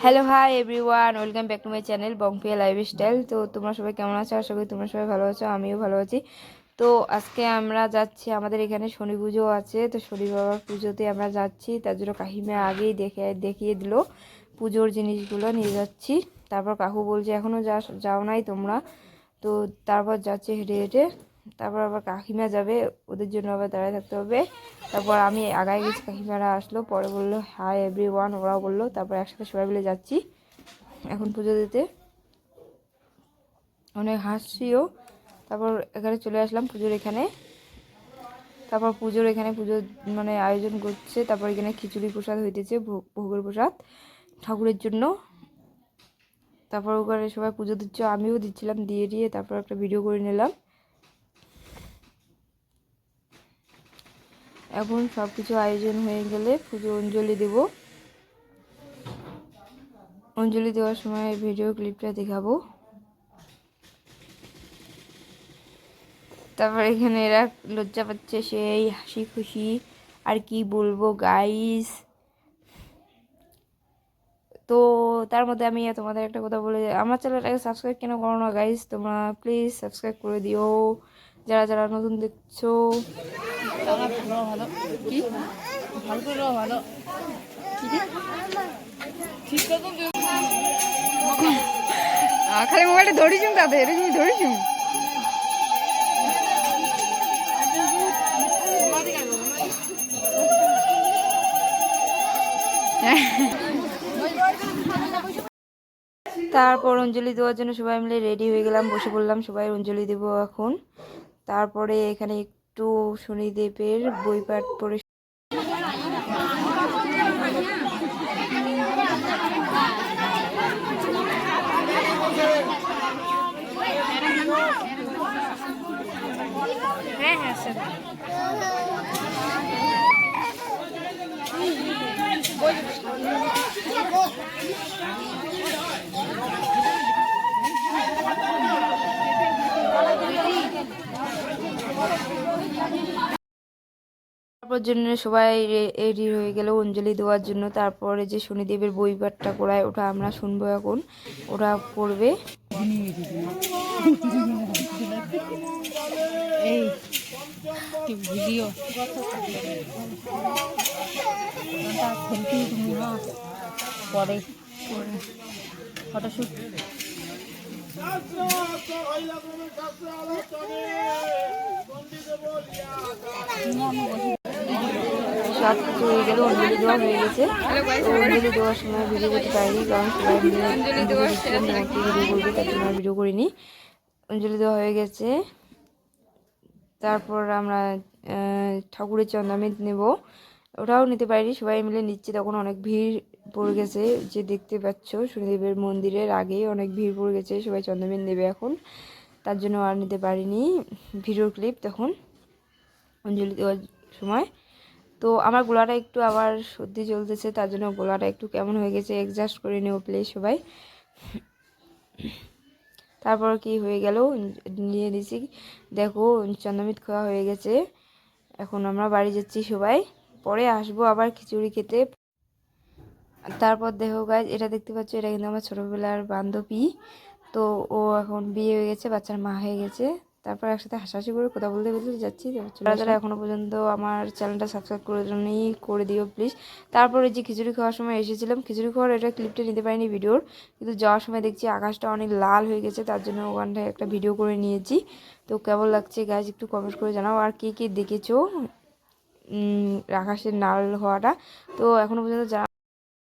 Hello hi everyone, welcome back to my channel Bongpiya lifestyle. তো তোমরা সবাই কেমন আছো? আশা করি তোমরা সবাই ভালো আছো, আমিও ভালো আছি। তো আজকে আমরা যাচ্ছি, আমাদের এখানে শনি পুজো আছে, তো শনি বাবার পুজোতে আমরা যাচ্ছি। তার জন্য কাকিমা আগেই দেখিয়ে দিল পুজোর জিনিসগুলো নিয়ে যাচ্ছি। তারপর কাকু বলছে এখনও যাও নাই তোমরা, তো তারপর যাচ্ছে হেঁটে হেঁটে। তারপর আবার কাকিমা যাবে, ওদের জন্য আবার দাঁড়ায় থাকতে হবে। তারপর আমি আগায় গেছি, কাকিমারা আসলো, পরে বললো হাই এভরিওয়ান, ওরাও বললো। তারপর একসাথে সবাই মিলে যাচ্ছি এখন পুজো দিতে। অনেক হাসছিও। তারপর এখানে চলে আসলাম পুজোর এখানে। তারপর পুজোর এখানে পুজো মানে আয়োজন করছে। তারপর এখানে খিচুড়ি প্রসাদ হইতেছে, ভোগের প্রসাদ ঠাকুরের জন্য। তারপর ওখানে সবাই পুজো দিচ্ছে, আমিও দিচ্ছিলাম, দিয়ে তারপর একটা ভিডিও করে নিলাম। এখন সব কিছু আয়োজন হয়ে গেলে পুজো অঞ্জলি দেব। অঞ্জলি দেওয়ার সময় ভিডিও ক্লিপটা দেখাবো। তারপর এখানে এরা লজ্জা পাচ্ছে, সেই হাসি খুশি, আর কি বলবো গাইস। তো তার মধ্যে আমি তোমাদের একটা কথা বলে, আমার চ্যানেলটাকে সাবস্ক্রাইব কেন করো না গাইস? তোমরা প্লিজ সাবস্ক্রাইব করে দিও, যারা যারা নতুন দেখছো। খালি মোবাইলটা ধরিছুম, তাদের এরকম ধরিছুম। তারপর অঞ্জলি দেওয়ার জন্য সবাই মিলে রেডি হয়ে গেলাম, বসে পড়লাম, সবাই অঞ্জলি দেব এখন। তারপরে এখানে একটু শনিদেবের বই পাঠ পড়ে তারপর জন্য সবাই রেডি হয়ে গেল অঞ্জলি দেওয়ার জন্য। তারপরে যে শনিদেবের বই পাঠটা করায়, ওটা আমরা শুনবো এখন, ওরা পড়বে। এই ভিডিও পরে ফটোশুট সব কিছু হয়ে গেল, অঞ্জলি দেওয়া হয়ে গেছে। তো অঞ্জলি দেওয়ার সময় ভিডিও করতে পারিনি, কারণ সবাই মিলে অঞ্জলি দিচ্ছিলাম, তোমাকে ভিডিও করবে, তার জন্য ভিডিও করিনি। অঞ্জলি দেওয়া হয়ে গেছে। তারপর আমরা ঠাকুরের চন্দ্রামিত নেব, ওটাও নিতে পারিনি, সবাই মিলে নিচ্ছে। তখন অনেক ভিড় পড়ে গেছে, যে দেখতে পাচ্ছ শনিদেবের মন্দিরের আগেই অনেক ভিড় পড়ে গেছে, সবাই চন্দ্রামিত নেবে এখন, তার জন্য আর নিতে পারিনি ভিডিওর ক্লিপ তখন অঞ্জলি দেওয়ার সময়। তো আমার গলাটা একটু আবার সর্দি চলতেছে, তার জন্য গলাটা একটু কেমন হয়ে গেছে, অ্যাডজাস্ট করে নেও প্লিজ সবাই। তারপর কি হয়ে গেল, নিয়ে দিছি, দেখো চন্দ্রামিত খাওয়া হয়ে গেছে। এখন আমরা বাড়ি যাচ্ছি সবাই, পরে আসবো আবার খিচুড়ি খেতে। তারপর দেখো গাইজ, এটা দেখতে পাচ্ছ, এটা কিন্তু আমার ছোটোবেলার বান্ধবী। তো ও এখন বিয়ে হয়ে গেছে, বাচ্চার মা হয়ে গেছে। তারপর একসাথে হাসাহাসি করে কথা বলতে বলতে যাচ্ছি। যারা যারা এখনো পর্যন্ত আমার চ্যানেলটা সাবস্ক্রাইব করে জন্যই করে দিও প্লিজ। তারপরে যে খিচুড়ি খাওয়ার সময় এসেছিলাম, খিচুড়ি খাওয়ার এটা ক্লিপটা নিতে পারিনি ভিডিওর, কিন্তু যাওয়ার সময় দেখছি আকাশটা অনেক লাল হয়ে গেছে, তার জন্য ওখানটায় একটা ভিডিও করে নিয়েছি। তো কেমন লাগছে গাইজ একটু কমেন্ট করে জানাও, আর কে কে দেখেছো আকাশের লাল হওয়াটা। তো এখনো পর্যন্ত